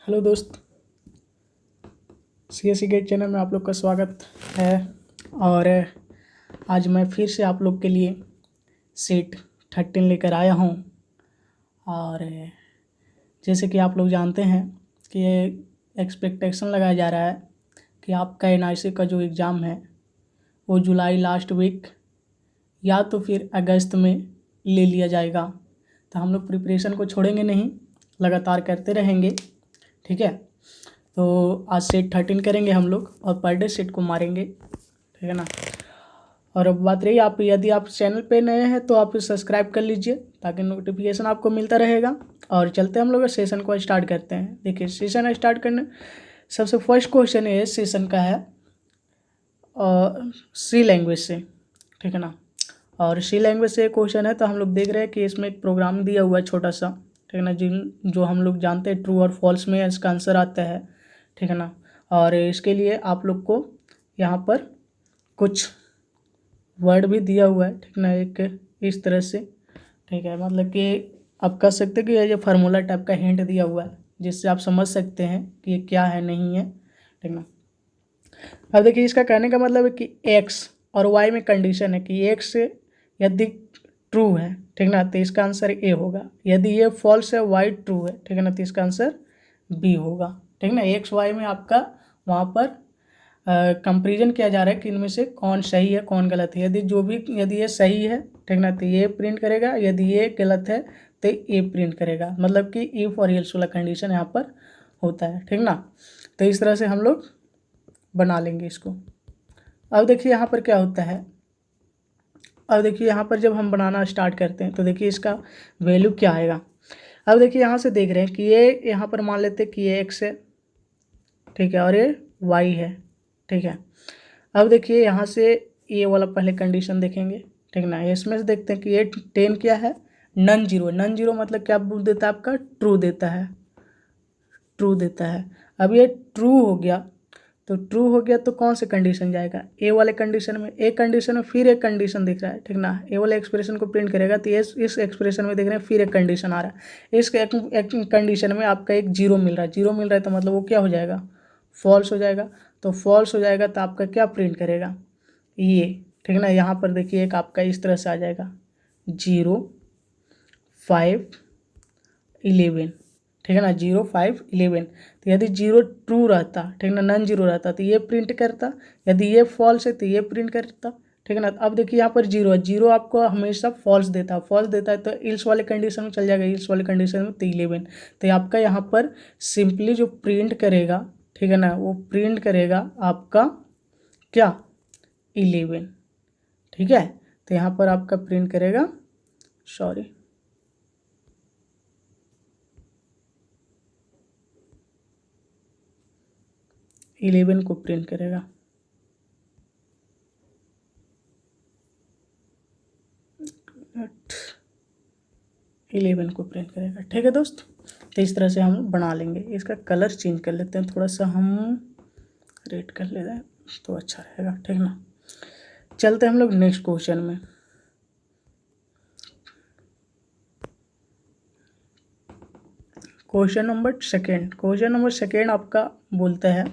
Hello दोस्त, CSC gate channel में आप लोग का स्वागत है। और आज मैं फिर से आप लोग के लिए सीट 13 लेकर आया हूँ। और जैसे कि आप लोग जानते हैं कि ये एक्सपेक्टेशन लगाया जा रहा है कि आपका NIC का जो एग्ज़ाम है वो जुलाई लास्ट वीक या तो फिर अगस्त में ले लिया जाएगा। तो हम लोग प्रिपरेशन को छोड़ेंगे नहीं, लगातार करते रहेंगे। ठीक है, तो आज सेट 13 करेंगे हम लोग और पर डे सेट को मारेंगे। ठीक है ना। और अब बात रही, आप यदि आप चैनल पे नए हैं तो आप सब्सक्राइब कर लीजिए ताकि नोटिफिकेशन आपको मिलता रहेगा। और चलते हम लोग सेशन को स्टार्ट करते हैं। देखिए, सेशन स्टार्ट करने सबसे फर्स्ट क्वेश्चन ये सेशन का है सी लैंग्वेज से। ठीक है ना। और सी लैंग्वेज से क्वेश्चन है, तो हम लोग देख रहे हैं कि इसमें एक प्रोग्राम दिया हुआ है छोटा सा। ठीक है ना, जो हम लोग जानते हैं ट्रू और फॉल्स में इसका आंसर आता है। ठीक है ना। और इसके लिए आप लोग को यहाँ पर कुछ वर्ड भी दिया हुआ है। ठीक ना, एक इस तरह से। ठीक है, मतलब कि आप कह सकते हैं कि ये फार्मूला टाइप का हिंट दिया हुआ है जिससे आप समझ सकते हैं कि ये क्या है नहीं है। ठीक ना। अब देखिए, इसका कहने का मतलब है कि एक्स और वाई में कंडीशन है कि एक्स यदि ट्रू है, ठीक ना, तो इसका आंसर ए होगा। यदि ये फॉल्स है, वाई ट्रू है, ठीक है ना, तो इसका आंसर बी होगा। ठीक ना। एक्स वाई में आपका वहाँ पर कंपेरिजन किया जा रहा है कि इनमें से कौन सही है कौन गलत है। यदि ये सही है, ठीक ना, तो ये प्रिंट करेगा। यदि ये गलत है तो ए प्रिंट करेगा। मतलब कि इफ और एल्स वाला कंडीशन यहाँ पर होता है। ठीक ना। तो इस तरह से हम लोग बना लेंगे इसको। अब देखिए यहाँ पर क्या होता है। अब देखिए यहाँ पर जब हम बनाना स्टार्ट करते हैं तो देखिए इसका वैल्यू क्या आएगा। अब देखिए यहाँ से देख रहे हैं कि ये यहाँ पर मान लेते हैं कि ये एक्स है, ठीक है, और ये वाई है। ठीक है। अब देखिए यहाँ से ये वाला पहले कंडीशन देखेंगे। ठीक ना। इसमें से देखते हैं कि ये 10 क्या है, नन जीरो। नन जीरो मतलब क्या देता है, आपका ट्रू देता है। ट्रू देता है। अब ये ट्रू हो गया, तो ट्रू हो गया तो कौन से कंडीशन जाएगा, ए वाले कंडीशन में। ए कंडीशन में फिर एक कंडीशन दिख रहा है। ठीक ना। ए वाले एक्सप्रेशन को प्रिंट करेगा तो इस एक्सप्रेशन में देख रहे हैं फिर एक कंडीशन आ रहा है। इस कंडीशन में आपका एक जीरो मिल रहा है। जीरो मिल रहा है तो मतलब वो क्या हो जाएगा, फॉल्स हो जाएगा। तो फॉल्स हो जाएगा तो आपका क्या प्रिंट करेगा, ये। ठीक ना। यहाँ पर देखिए एक आपका इस तरह से आ जाएगा 0 5 11। ठीक है ना, 0 5 11। तो यदि 0 ट्रू रहता, ठीक ना, नन जीरो रहता तो ये प्रिंट करता। यदि ये फॉल्स है तो ये प्रिंट करता। ठीक है ना। अब देखिए यहाँ पर 0 है। 0 आपको हमेशा फॉल्स देता है। फॉल्स देता है तो इल्स वाले कंडीशन में चल जाएगा। इल्स वाले कंडीशन में तो 11। तो आपका यहाँ पर सिंपली जो प्रिंट करेगा, ठीक है ना, वो प्रिंट करेगा आपका क्या, 11। ठीक है। तो यहाँ पर आपका प्रिंट करेगा, सॉरी, 11 को प्रिंट करेगा। इलेवन को प्रिंट करेगा। ठीक है दोस्त। तो इस तरह से हम बना लेंगे। इसका कलर चेंज कर लेते हैं, थोड़ा सा हम रेड कर लेते हैं तो अच्छा रहेगा। ठीक ना। चलते हैं हम लोग नेक्स्ट क्वेश्चन में। क्वेश्चन नंबर सेकेंड आपका बोलता है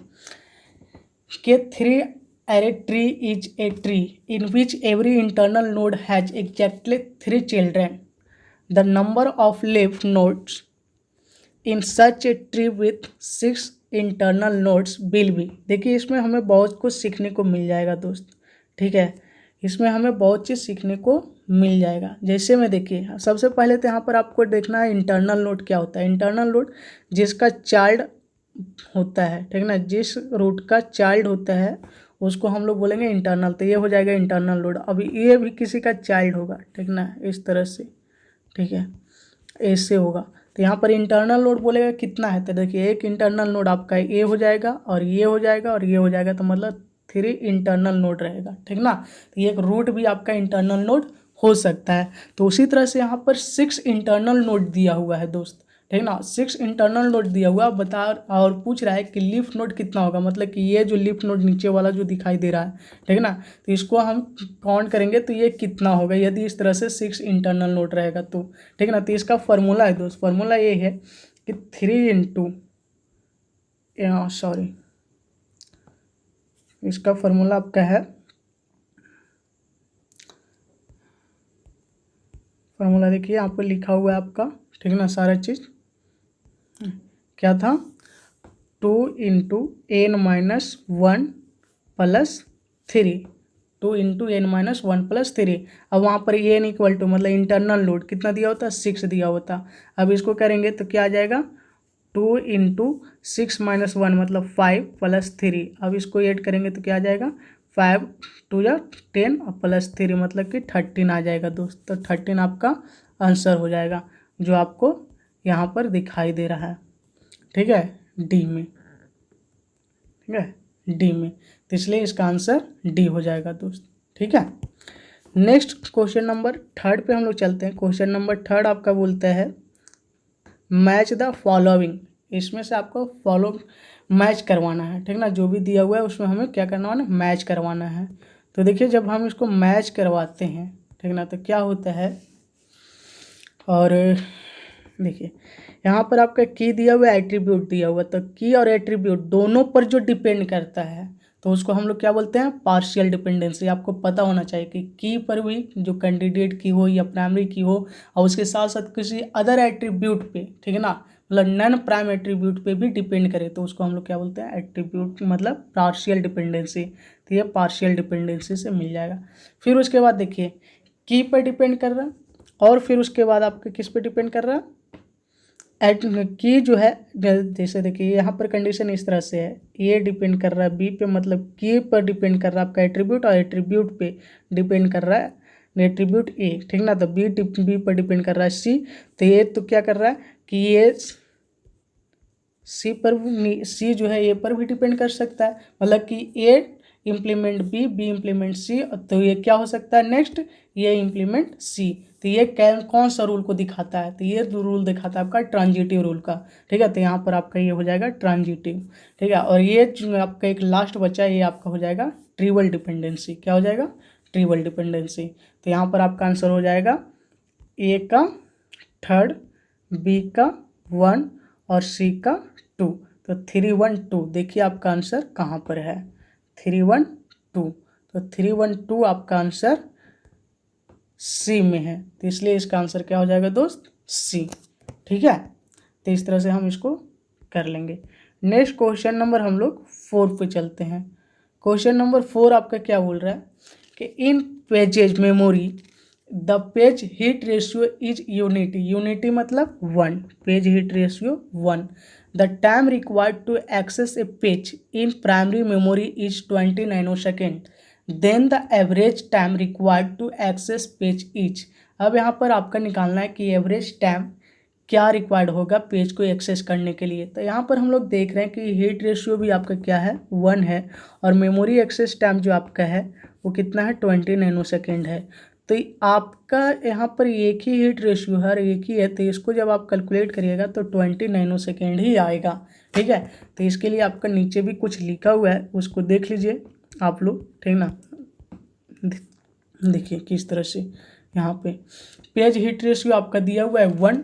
कि 3 array tree is a tree in which every internal node has exactly 3 children. The number of leaf nodes in such a tree with 6 internal nodes will be। देखिए इसमें हमें बहुत कुछ सीखने को मिल जाएगा दोस्त। ठीक है, इसमें हमें बहुत चीज़ सीखने को मिल जाएगा। जैसे में देखिए, सबसे पहले तो यहाँ पर आपको देखना है इंटरनल नोड क्या होता है। इंटरनल नोड जिसका चाइल्ड होता है, ठीक ना, जिस रूट का चाइल्ड होता है उसको हम लोग बोलेंगे इंटरनल। तो ये हो जाएगा इंटरनल नोड। अब ये भी किसी का चाइल्ड होगा, ठीक ना, इस तरह से। ठीक है, ऐसे होगा। तो यहाँ पर इंटरनल नोड बोलेगा कितना है, तो देखिए एक इंटरनल नोड आपका ए हो जाएगा और ये हो जाएगा और ये हो जाएगा, तो मतलब 3 इंटरनल नोड रहेगा। ठीक ना। तो ये एक रूट भी आपका इंटरनल नोड हो सकता है। तो उसी तरह से यहाँ पर 6 इंटरनल नोड दिया हुआ है दोस्त। ठीक ना, 6 इंटरनल नोड दिया हुआ बता, और पूछ रहा है कि लीफ नोड कितना होगा। मतलब कि ये जो लीफ नोड नीचे वाला जो दिखाई दे रहा है, ठीक ना, तो इसको हम काउंट करेंगे तो ये कितना होगा यदि इस तरह से 6 इंटरनल नोड रहेगा तो। ठीक ना। तो इसका फार्मूला है दोस्त, फार्मूला ये है कि 3 × सॉरी, इसका फॉर्मूला आपका है, फॉर्मूला देखिए यहाँ पर लिखा हुआ है आपका, ठीक है ना, सारा चीज़ क्या था, 2 × n-1 + 3, 2 × n-1 + 3। अब वहाँ पर n = मतलब इंटरनल लोड कितना दिया होता है, 6 दिया होता। अब इसको करेंगे तो क्या आ जाएगा, 2 × 6 - 1 मतलब 5 + 3। अब इसको ऐड करेंगे तो क्या आ जाएगा, 5 × 2 = 10 और +3 मतलब कि 13 आ जाएगा दोस्त। तो 13 आपका आंसर हो जाएगा, जो आपको यहाँ पर दिखाई दे रहा है, ठीक है, डी में, ठीक है, डी में। तो इसलिए इसका आंसर डी हो जाएगा दोस्त, ठीक है। नेक्स्ट क्वेश्चन नंबर 3 पे हम लोग चलते हैं। क्वेश्चन नंबर 3 आपका बोलता है मैच द फॉलोइंग। इसमें से आपको फॉलो मैच करवाना है, ठीक ना, जो भी दिया हुआ है उसमें हमें क्या करना है, मैच करवाना है। तो देखिए जब हम इसको मैच करवाते हैं, ठीक ना, तो क्या होता है, और देखिए यहाँ पर आपका की दिया हुआ है, एट्रीब्यूट दिया हुआ, तो की और एट्रीब्यूट दोनों पर जो डिपेंड करता है तो उसको हम लोग क्या बोलते हैं, पार्शियल डिपेंडेंसी। आपको पता होना चाहिए कि की पर भी जो कैंडिडेट की हो या प्राइमरी की हो, और उसके साथ साथ किसी अदर एट्रीब्यूट पे, ठीक है ना, मतलब नॉन प्राइम एट्रीब्यूट पे भी डिपेंड करे तो उसको हम लोग क्या बोलते हैं, एट्रीब्यूट मतलब पार्शियल डिपेंडेंसी। तो ये पार्शियल डिपेंडेंसी से मिल जाएगा। फिर उसके बाद देखिए की पर डिपेंड कर रहा है, और फिर उसके बाद आपके किस पे डिपेंड कर रहा है, की जो है, जैसे देखिए यहाँ पर कंडीशन इस तरह से है, ए डिपेंड कर रहा है बी पे, मतलब की पर डिपेंड कर रहा है आपका एट्रीब्यूट, और एट्रीब्यूट पे डिपेंड कर रहा है एट्रीब्यूट ए, ठीक ना। तो बी पर डिपेंड कर रहा है सी, तो ये तो क्या कर रहा है कि ये सी जो है ए पर भी डिपेंड कर सकता है, मतलब कि ए इम्प्लीमेंट बी, बी इम्प्लीमेंट सी, तो ये क्या हो सकता है नेक्स्ट, ये इम्प्लीमेंट सी। तो ये कौन सा रूल को दिखाता है, तो ये रूल दिखाता है आपका ट्रांजिटिव रूल का, ठीक है। तो यहाँ पर आपका ये हो जाएगा ट्रांजिटिव, ठीक है। और ये जो आपका एक लास्ट बचा है, ये आपका हो जाएगा ट्रिवल डिपेंडेंसी। क्या हो जाएगा, ट्रिवल डिपेंडेंसी। तो यहाँ पर आपका आंसर हो जाएगा ए का 3, बी का 1 और सी का 2। तो 3 1 2, देखिए आपका आंसर कहाँ पर है, 3 1 2। तो 3 1 2 आपका आंसर सी में है, तो इसलिए इसका आंसर क्या हो जाएगा दोस्त, सी, ठीक है। तो इस तरह से हम इसको कर लेंगे। नेक्स्ट क्वेश्चन नंबर हम लोग 4 पे चलते हैं। क्वेश्चन नंबर 4 आपका क्या बोल रहा है कि इन pages memory the page hit ratio is unity, unity मतलब 1, page hit ratio 1। The time required to access a page in primary memory is 20 nanosecond, then the average time required to access page is. अब यहाँ पर आपका निकालना है कि average time क्या required होगा पेज को एक्सेस करने के लिए। तो यहाँ पर हम लोग देख रहे हैं कि हीट रेशियो भी आपका क्या है, 1 है, और मेमोरी एक्सेस टाइम जो आपका है वो कितना है, 20 नैनोसेकेंड है। तो आपका यहाँ पर एक ही हीट रेशियो है और एक ही है, तो इसको जब आप कैलकुलेट करिएगा तो 20 नैनोसेकेंड ही आएगा, ठीक है। तो इसके लिए आपका नीचे भी कुछ लिखा हुआ है, उसको देख लीजिए आप लोग, ठीक ना। देखिए किस तरह से यहाँ पे पेज हीट रेशियो आपका दिया हुआ है 1,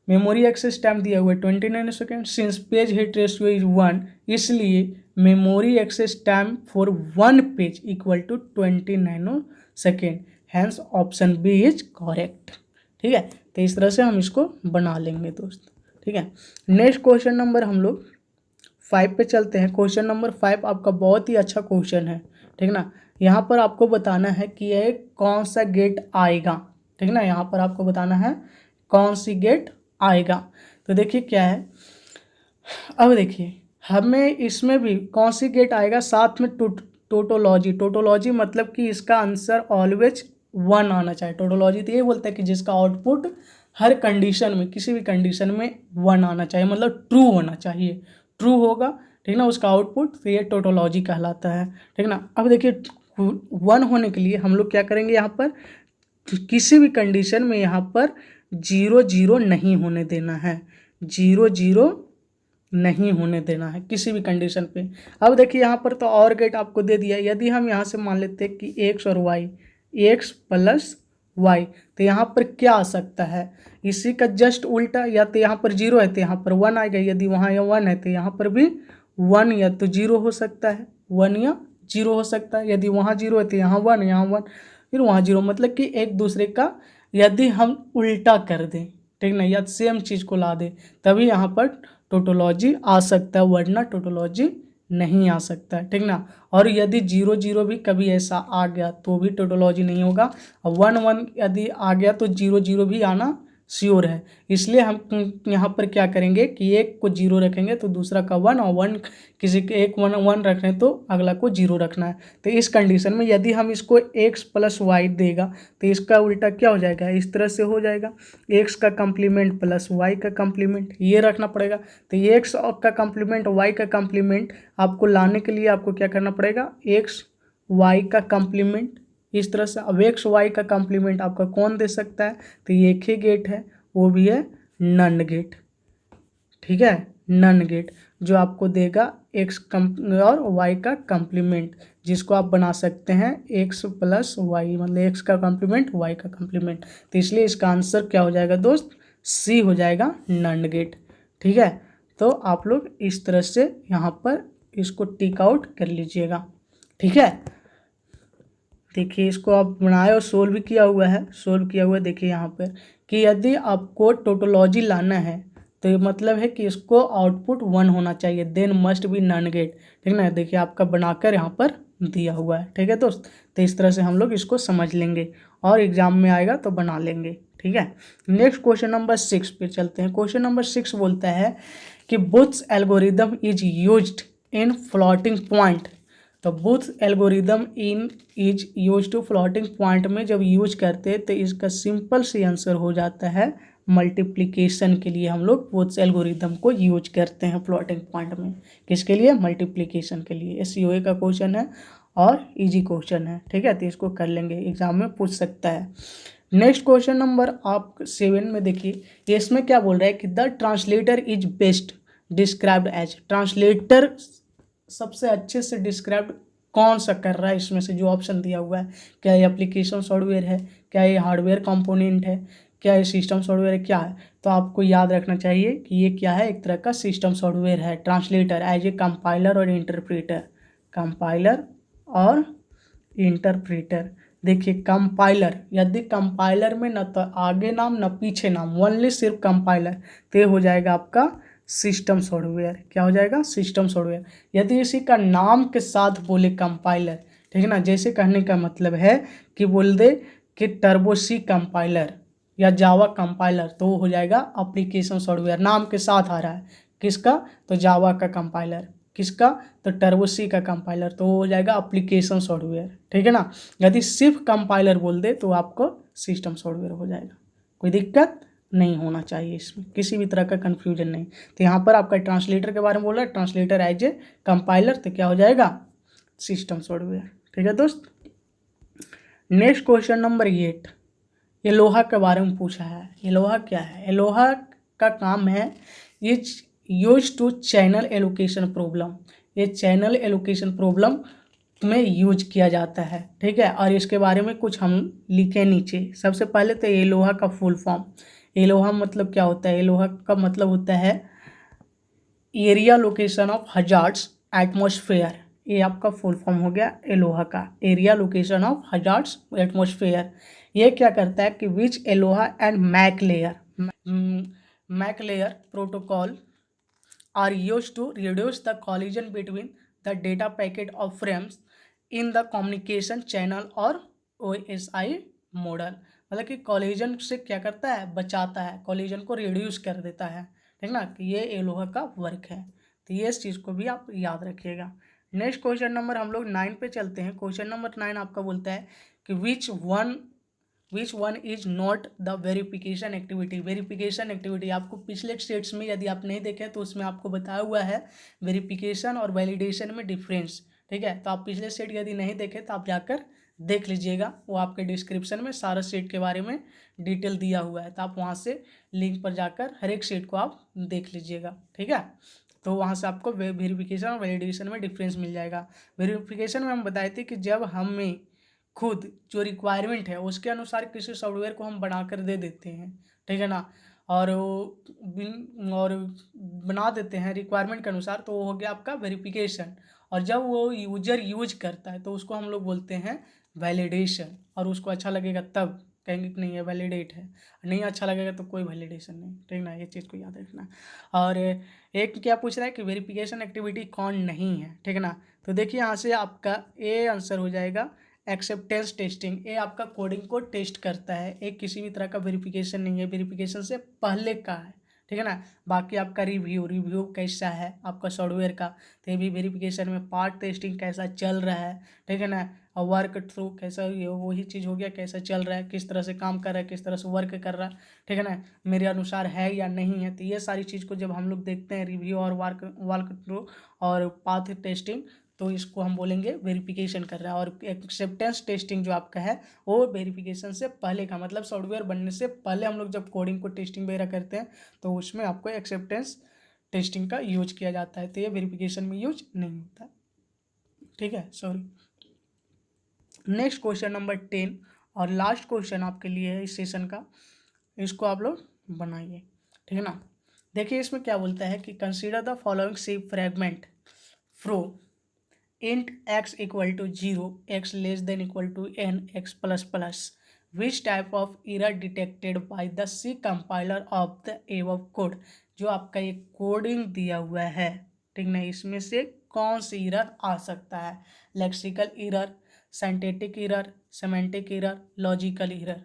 मेमोरी एक्सेस टाइम दिया हुआ है 20 nanosecond. Since page hit ratio is 1, इसलिए memory access time for 1 page equal to 20 nanosecond, hence option B is correct, ठीक है। तो इस तरह से हम इसको बना लेंगे दोस्त, ठीक है। नेक्स्ट क्वेश्चन नंबर हम लोग 5 पे चलते हैं। क्वेश्चन नंबर 5 आपका बहुत ही अच्छा क्वेश्चन है, ठीक ना। यहाँ पर आपको बताना है कि यह कौन सा गेट आएगा, ठीक ना। यहाँ पर आपको बताना है कौन सी गेट आएगा। तो देखिए क्या है, अब देखिए हमें इसमें भी कौन सी गेट आएगा, साथ में टोटोलॉजी। टोटोलॉजी मतलब कि इसका आंसर ऑलवेज 1 आना चाहिए। टोटोलॉजी तो ये बोलता है कि जिसका आउटपुट हर कंडीशन में, किसी भी कंडीशन में 1 आना चाहिए, मतलब ट्रू होना चाहिए। ट्रू होगा, ठीक ना, उसका आउटपुट, तो ये टोटोलॉजी कहलाता है, ठीक ना। अब देखिए 1 होने के लिए हम लोग क्या करेंगे, यहाँ पर किसी भी कंडीशन में यहाँ पर 0 0 नहीं होने देना है, 0 0 नहीं होने देना है किसी भी कंडीशन पे। अब देखिए यहाँ पर तो और गेट आपको दे दिया, यदि हम यहाँ से मान लेते हैं कि एक्स और वाई, एक्स प्लस वाई। तो यहाँ पर क्या आ सकता है, इसी का जस्ट उल्टा, या तो यहाँ पर जीरो है तो यहाँ पर वन आएगा, यदि वहाँ या वन है तो यहाँ पर भी वन या तो जीरो हो सकता है, वन या जीरो हो सकता है, यदि वहाँ जीरो है तो यहाँ वन फिर वहाँ जीरो, मतलब कि एक दूसरे का यदि हम उल्टा कर दें, ठीक ना, या सेम चीज़ को ला दें, तभी यहाँ पर टोटोलॉजी आ सकता है, वरना टोटोलॉजी नहीं आ सकता है, ठीक ना। और यदि जीरो जीरो भी कभी ऐसा आ गया तो भी टोटोलॉजी नहीं होगा, और वन वन यदि आ गया तो जीरो जीरो भी आना श्योर है। इसलिए हम यहाँ पर क्या करेंगे कि एक को जीरो रखेंगे तो दूसरा का वन, और वन किसी के एक वन वन रख रहे हैं तो अगला को जीरो रखना है। तो इस कंडीशन में यदि हम इसको एक्स प्लस वाई देगा तो इसका उल्टा क्या हो जाएगा, इस तरह से हो जाएगा, एक्स का कम्प्लीमेंट प्लस वाई का कम्प्लीमेंट, ये रखना पड़ेगा। तो एक्स का कम्प्लीमेंट वाई का कम्प्लीमेंट आपको लाने के लिए आपको क्या करना पड़ेगा, एक्स वाई का कम्प्लीमेंट इस तरह से। अब एक्स वाई का कम्प्लीमेंट आपका कौन दे सकता है, तो ये एक ही गेट है, वो भी है नन गेट, ठीक है, नन गेट, जो आपको देगा एक्स और वाई का कम्प्लीमेंट, जिसको आप बना सकते हैं एक्स प्लस वाई, मतलब एक्स का कम्प्लीमेंट वाई का कम्प्लीमेंट। तो इसलिए इसका आंसर क्या हो जाएगा दोस्त, सी हो जाएगा, नन गेट, ठीक है। तो आप लोग इस तरह से यहाँ पर इसको टिक आउट कर लीजिएगा, ठीक है। देखिए इसको आप बनाए और सोल्व भी किया हुआ है, देखिए यहाँ पर कि यदि आपको टोटोलॉजी लाना है तो ये मतलब है कि इसको आउटपुट वन होना चाहिए, then must be NAND gate, ठीक ना। देखिए आपका बनाकर यहाँ पर दिया हुआ है, ठीक है दोस्त। तो इस तरह से हम लोग इसको समझ लेंगे और एग्जाम में आएगा तो बना लेंगे, ठीक है। नेक्स्ट क्वेश्चन नंबर 6 पे चलते हैं। क्वेश्चन नंबर 6 बोलता है कि booth's algorithm is used in floating point. तो booth's algorithm is use to floating point में जब यूज करते हैं तो इसका सिंपल सी आंसर हो जाता है मल्टीप्लिकेशन के लिए हम लोग बुथ्स एल्गोरिदम को यूज करते हैं फ्लोटिंग पॉइंट में। किसके लिए, मल्टीप्लिकेशन के लिए। एससीओए का क्वेश्चन है और इजी क्वेश्चन है, ठीक है। तो इसको कर लेंगे, एग्जाम में पूछ सकता है। नेक्स्ट क्वेश्चन नंबर आप 7 में देखिए, इसमें क्या बोल रहा है कि the translator is best described as. Translator सबसे अच्छे से डिस्क्राइब कौन सा कर रहा है इसमें से जो ऑप्शन दिया हुआ है, क्या ये एप्लीकेशन सॉफ्टवेयर है, क्या ये हार्डवेयर कंपोनेंट है, क्या ये सिस्टम सॉफ्टवेयर है, क्या है। तो आपको याद रखना चाहिए कि ये क्या है, एक तरह का सिस्टम सॉफ्टवेयर है। ट्रांसलेटर एज ए कंपाइलर और इंटरप्रेटर, कंपाइलर और इंटरप्रेटर। देखिए कंपाइलर, यदि कंपाइलर में न तो आगे नाम न पीछे नाम, ओनली सिर्फ कंपाइलर, तो ये हो जाएगा आपका सिस्टम सॉफ्टवेयर। क्या हो जाएगा, सिस्टम सॉफ्टवेयर। यदि इसी का नाम के साथ बोले कंपाइलर, ठीक है ना, जैसे कहने का मतलब है कि बोल दे कि टर्बो सी कंपाइलर या जावा कंपाइलर, तो वो हो जाएगा एप्लीकेशन सॉफ्टवेयर, नाम के साथ आ रहा है। किसका, तो जावा का कंपाइलर, किसका, तो टर्बो सी का कंपाइलर, तो वो हो जाएगा एप्लीकेशन सॉफ्टवेयर, ठीक है ना। यदि सिर्फ कंपाइलर बोल दे तो आपको सिस्टम सॉफ्टवेयर हो जाएगा। कोई दिक्कत नहीं होना चाहिए, इसमें किसी भी तरह का कन्फ्यूजन नहीं। तो यहाँ पर आपका ट्रांसलेटर के बारे में बोल रहा है, ट्रांसलेटर एज ए कंपाइलर, तो क्या हो जाएगा, सिस्टम सॉफ्टवेयर, ठीक है दोस्त। नेक्स्ट क्वेश्चन नंबर 8, एलोहा के बारे में पूछा है। एलोहा क्या है, एलोहा का काम है is use to channel allocation problem. ये चैनल एलोकेशन प्रॉब्लम में यूज किया जाता है, ठीक है। और इसके बारे में कुछ हम लिखे नीचे। सबसे पहले तो एलोहा का फुल फॉर्म, एलोहा मतलब क्या होता है, एलोहा का मतलब होता है area location of hazards atmosphere. ये आपका फुल फॉर्म हो गया एलोहा का, area location of hazards atmosphere. ये क्या करता है कि which ALOHA and MAC layer protocol are used to reduce the collision between the data packet of frames in the communication channel और OSI मॉडल। मतलब कि कॉलिजन से क्या करता है, बचाता है, कॉलिजन को रिड्यूस कर देता है, ठीक ना। कि ये एलोहा का वर्क है। तो ये इस चीज़ को भी आप याद रखिएगा। नेक्स्ट क्वेश्चन नंबर हम लोग 9 पे चलते हैं। क्वेश्चन नंबर 9 आपका बोलता है कि which one is not the verification activity. Verification activity आपको पिछले स्टेट्स में यदि आप नहीं देखें तो उसमें आपको बताया हुआ है वेरिफिकेशन और वैलिडेशन में डिफरेंस, ठीक है। तो आप पिछले सेट यदि नहीं देखे तो आप जाकर देख लीजिएगा, वो आपके डिस्क्रिप्शन में सारा सेट के बारे में डिटेल दिया हुआ है, तो आप वहाँ से लिंक पर जाकर हर एक सेट को आप देख लीजिएगा, ठीक है। तो वहाँ से आपको वेरिफिकेशन और वैलिडेशन में डिफरेंस मिल जाएगा। वेरिफिकेशन में हम बताए थे कि जब हमें खुद जो रिक्वायरमेंट है उसके अनुसार किसी सॉफ्टवेयर को हम बनाकर दे देते हैं, ठीक है ना, और और बना देते हैं रिक्वायरमेंट के अनुसार, तो वो हो गया आपका वेरिफिकेशन। और जब वो यूजर यूज करता है तो उसको हम लोग बोलते हैं वैलिडेशन, और उसको अच्छा लगेगा तब कहेंगे कि नहीं ये वैलिडेट है, नहीं अच्छा लगेगा तो कोई वैलिडेशन नहीं, ठीक ना, ये चीज़ को याद रखना। और एक क्या पूछ रहा है कि वेरिफिकेशन एक्टिविटी कौन नहीं है, ठीक है ना, तो देखिए यहाँ से आपका ए आंसर हो जाएगा एक्सेप्टेंस टेस्टिंग। ये आपका कोडिंग को टेस्ट करता है, एक किसी भी तरह का वेरिफिकेशन नहीं है, वेरिफिकेशन से पहले का है, ठीक है ना। बाकी आपका रिव्यू कैसा है आपका सॉफ्टवेयर का, तो ये भी वेरिफिकेशन में पार्ट टेस्टिंग कैसा चल रहा है, ठीक है ना, और वर्क थ्रू कैसा, ये वही चीज़ हो गया कैसा चल रहा है, किस तरह से काम कर रहा है, किस तरह से वर्क कर रहा है, ठीक है ना, मेरे अनुसार है या नहीं है। तो ये सारी चीज़ को जब हम लोग देखते हैं रिव्यू और वर्क थ्रू और पाथ टेस्टिंग, तो इसको हम बोलेंगे वेरिफिकेशन कर रहा है। और एक्सेप्टेंस टेस्टिंग जो आपका है वो वेरिफिकेशन से पहले का, मतलब सॉफ्टवेयर बनने से पहले हम लोग जब कोडिंग को टेस्टिंग वगैरह करते हैं तो उसमें आपको एक्सेप्टेंस टेस्टिंग का यूज किया जाता है, तो ये वेरिफिकेशन में यूज नहीं होता, ठीक है, सॉरी। नेक्स्ट क्वेश्चन नंबर 10 और लास्ट क्वेश्चन आपके लिए है इस सेशन का, इसको आप लोग बनाइए, ठीक है ना। देखिए इसमें क्या बोलता है कि consider the following C fragment for int x equal to 0, x less than equal to n, x plus plus, which type of error detected by the C compiler of the above code। जो आपका ये coding दिया हुआ है, ठीक ना, इसमें से कौन सी एरर आ सकता है, lexical error, syntactic error, semantic error, logical error,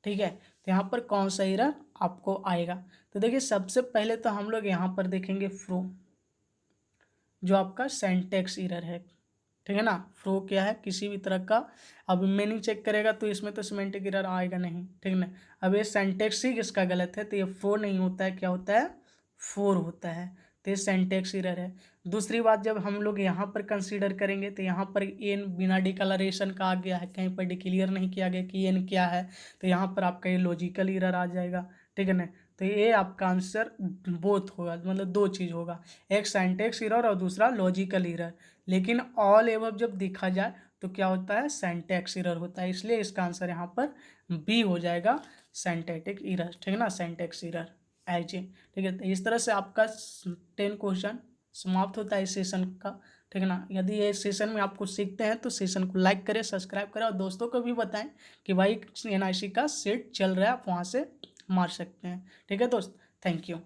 ठीक है। तो यहाँ पर कौन सा एरर आपको आएगा, तो देखिए सबसे पहले तो हम लोग यहाँ पर देखेंगे फ्रो, जो आपका सिंटैक्स एरर है, ठीक है ना। फ्लो क्या है, किसी भी तरह का, अब मेनू चेक करेगा तो इसमें तो सिमेंटिक एरर आएगा नहीं, ठीक ना। अब ये सिंटैक्स ही इसका गलत है, तो ये फ्लो नहीं होता है, क्या होता है, फोर होता है, तो ये सिंटैक्स एरर है। दूसरी बात, जब हम लोग यहाँ पर कंसीडर करेंगे तो यहाँ पर एन बिना डिक्लेरेशन का आ गया है, कहीं पर डिक्लेयर नहीं किया गया कि एन क्या है, तो यहाँ पर आपका ये लॉजिकल एरर आ जाएगा, ठीक है ना। तो ये आपका आंसर बोथ होगा, मतलब दो चीज़ होगा, एक सिंटैक्स एरर और दूसरा लॉजिकल एरर। लेकिन ऑल एबव जब देखा जाए तो क्या होता है, सिंटैक्स एरर होता है, इसलिए इसका आंसर यहाँ पर बी हो जाएगा, सिंटैक्टिक एरर, ठीक है ना, सिंटैक्स एरर एज ए, ठीक है। तो इस तरह से आपका 10 क्वेश्चन समाप्त होता है इस सेशन का, ठीक है ना। यदि ये सेशन में आपको सीखते हैं तो सेशन को लाइक करें, सब्सक्राइब करें और दोस्तों को भी बताएं कि भाई NIC का सेट चल रहा है, आप वहाँ से मार सकते हैं, ठीक है दोस्त, थैंक यू।